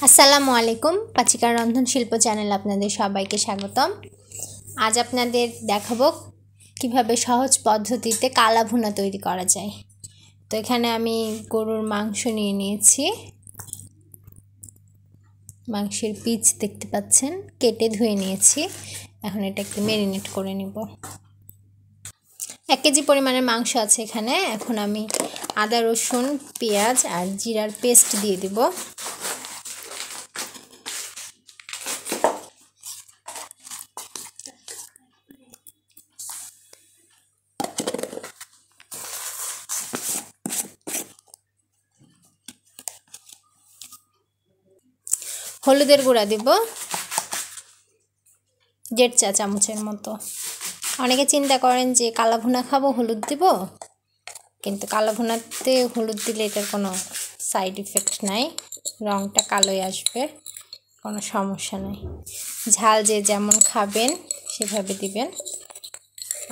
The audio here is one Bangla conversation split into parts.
আসসালামু আলাইকুম পাচিকা রন্ধন শিল্প চ্যানেলে আপনাদের সবাইকে স্বাগতম। আজ আপনাদের দেখাবো কিভাবে সহজ পদ্ধতিতে কালা ভুনা তৈরি করা যায়। তো এখানে আমি গরুর মাংস নিয়ে নিয়েছি। মাংসের পিস দেখতে পাচ্ছেন, কেটে ধুয়ে নিয়েছি। এখন এটাকে ম্যারিনেট করে নিব। 1 কেজি পরিমাণের মাংস আছে এখানে। এখন আমি আদা, রসুন, পেঁয়াজ আর জিরার পেস্ট দিয়ে দিব। হলুদের গুঁড়া দিব 1.5 চা চামচের মতো। অনেকে চিন্তা করেন যে কালা ভুনা খাবো, হলুদ দিব, কিন্তু কালা ভুনাতে হলুদ দিলে এটার কোনো সাইড ইফেক্ট নাই, রঙটা কালোই আসবে, কোনো সমস্যা নাই। ঝাল যে যেমন খাবেন সেভাবে দিবেন।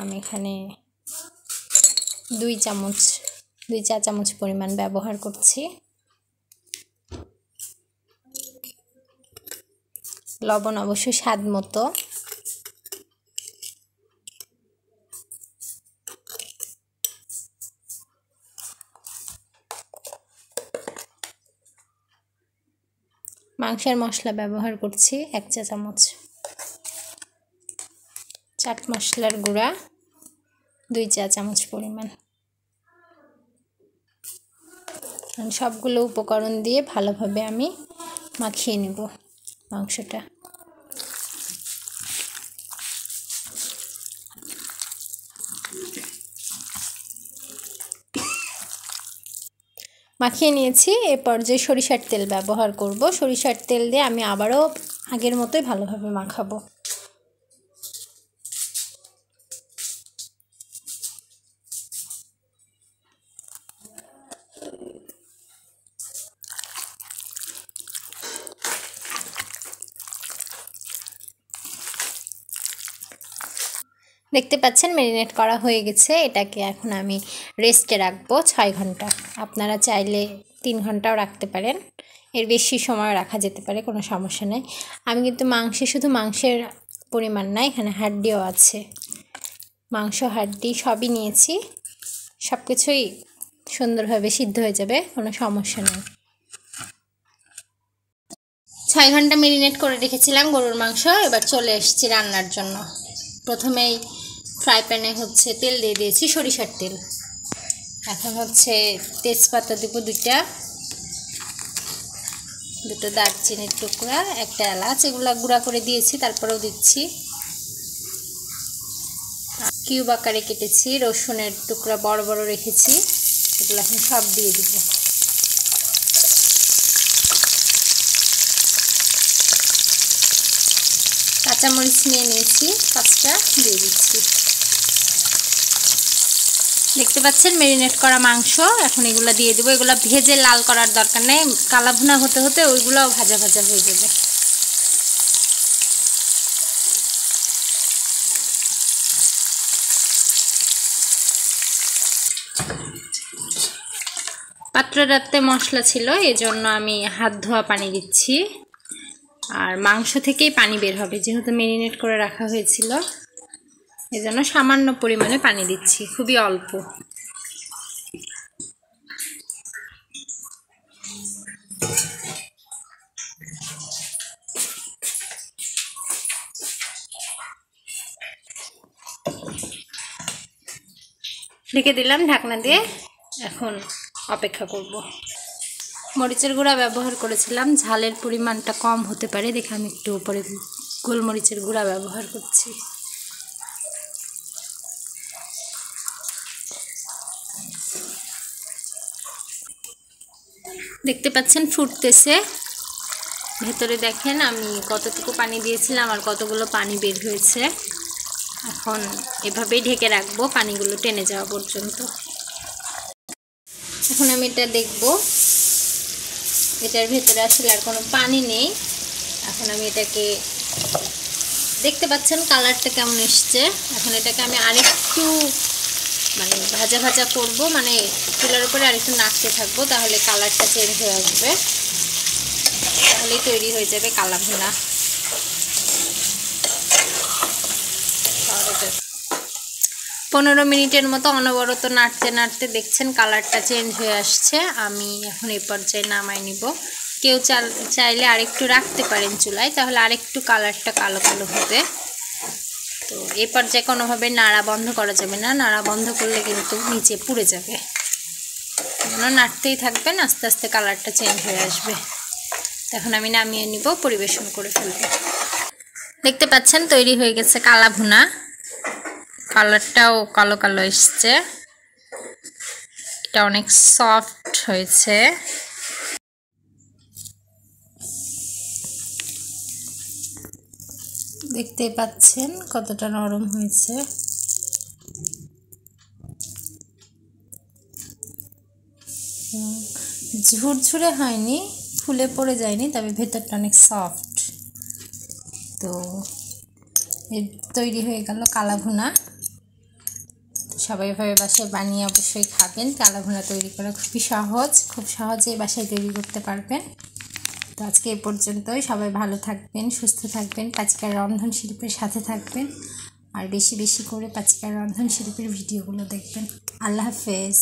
আমি এখানে 2 চা চামচ পরিমাণ ব্যবহার করছি। লবণ অবশ্যই স্বাদ মতো। মাংসের মশলা ব্যবহার করছি 1 চা চামচ। চাট মশলার গুঁড়া 2 চা চামচ পরিমাণ। সবগুলো উপকরণ দিয়ে ভালোভাবে আমি মাখিয়ে নেব মাংসটা। মাখিয়ে নিয়েছি। এ পর্যায়ে সরিষার তেল ব্যবহার করব। সরিষার তেল দিয়ে আমি আবারও আগের মতোই ভালোভাবে মাখাবো। দেখতে পাচ্ছেন ম্যারিনেট করা হয়ে গেছে। এটাকে এখন আমি রেস্টে রাখবো 6 ঘন্টা। আপনারা চাইলে 3 ঘন্টাও রাখতে পারেন, এর বেশি সময় রাখা যেতে পারে, কোনো সমস্যা নেই। আমি কিন্তু শুধু মাংসের পরিমাণ না, এখানে হাড্ডিও আছে। মাংস, হাড্ডি সবই নিয়েছি। সব কিছুই সুন্দরভাবে সিদ্ধ হয়ে যাবে, কোনো সমস্যা নেই। 6 ঘন্টা ম্যারিনেট করে রেখেছিলাম গরুর মাংস। এবার চলে এসেছি রান্নার জন্য। প্রথমেই ফ্রাই প্যানে তেল দিয়ে দিয়েছি, সরিষার তেল। এখন তেজপাতা দেব 2টা দারচিনির টুকরা, 1টা এলাচ, এগুলো গুঁড়া করে দিয়েছি, তারপরেও দিচ্ছি। কিউব আকারে কেটেছি রসুনের টুকরা, বড় বড় রেখেছি, এগুলো এখন সব দিয়ে দিব। কাঁচামরিচ নিয়ে নিয়েছি 5টা, দিয়ে দিচ্ছি। দেখতে পাচ্ছেন ম্যারিনেট করা মাংস। এখন এগুলো দিয়ে দেবো। এগুলো ভেজে লাল করার দরকার নেই, কালা ভুনা হতে হতে ওইগুলোও ভাজা ভাজা হয়ে যাবে। পাত্রটাতে মশলা ছিল, এজন্য আমি হাত ধোয়া পানি দিচ্ছি। আর মাংস থেকেই পানি বের হবে, যেহেতু ম্যারিনেট করে রাখা হয়েছিল, এজন্য সামান্য পরিমাণে পানি দিচ্ছি, খুবই অল্প। ঢেকে দিলাম ঢাকনা দিয়ে। এখন অপেক্ষা করব। মরিচের গুঁড়া ব্যবহার করেছিলাম, ঝালের পরিমাণটা কম হতে পারে দেখে আমি একটু উপরে গোলমরিচের গুঁড়া ব্যবহার করছি। দেখতে পাচ্ছেন ফুটতেছে। ভেতরে দেখেন আমি কতটুকু পানি দিয়েছিলাম আর কতগুলো পানি বের হয়েছে। এখন এভাবেই ঢেকে রাখবো পানিগুলো টেনে যাওয়া পর্যন্ত। এখন আমি এটা দেখব, এটার ভেতরে আসলে আর কোনো পানি নেই। এখন আমি এটাকে, দেখতে পাচ্ছেন কালারটা কেমন এসছে। এখন এটাকে আমি আরেকটু ভাজা ভাজা করব, চুলার উপরে আরেকটু নাড়তে থাকবো, তাহলে কালারটা চেঞ্জ হয়ে আসবে। তাহলে তাহলেই তৈরি হয়ে যাবে কালা ভুনা। 15 মিনিটের মতো অনবরত নাড়তে নাড়তে দেখছেন কালারটা চেঞ্জ হয়ে আসছে। আমি এখন এই পর্যায়ে নামাই নিব। কেউ চাইলে আরেকটু রাখতে পারেন চুলায়, তাহলে আরেকটু কালারটা কালো কালো হবে। তো এই পর্যায়ে কোনোভাবে নাড়া বন্ধ করা যাবে না, নাড়া বন্ধ করলে কিন্তু নিচে পুড়ে যাবে। নাড়তেই থাকবেন, আস্তে আস্তে কালারটা চেঞ্জ হয়ে আসবে। এখন আমি নামিয়ে নিব, পরিবেশন করে ফেলব। দেখতে পাচ্ছেন তৈরি হয়ে গেছে কালা ভুনা। কালারটাও কালো কালো এসছে, এটা অনেক সফট হয়েছে। দেখতে পাচ্ছেন কতটা নরম হয়েছে। ঝুরঝুরে হয়নি, ফুলে পড়ে যায়নি, তবে ভেতরটা অনেক সফট। তো তৈরি হয়ে গেল কালা ভুনা। সবাই এভাবে বাসায় বানিয়ে অবশ্যই খাবেন। কালা ভুনা তৈরি করা খুবই সহজ, খুব সহজেই বাসায় তৈরি করতে পারবেন। তো আজকে এই পর্যন্তই। সবাই ভালো থাকবেন, সুস্থ থাকবেন, পাচিকার রন্ধন শিল্পের সাথে থাকবেন, আর বেশি বেশি করে পাচিকার রন্ধন শিল্পের ভিডিওগুলো দেখবেন। আল্লাহ হাফেজ।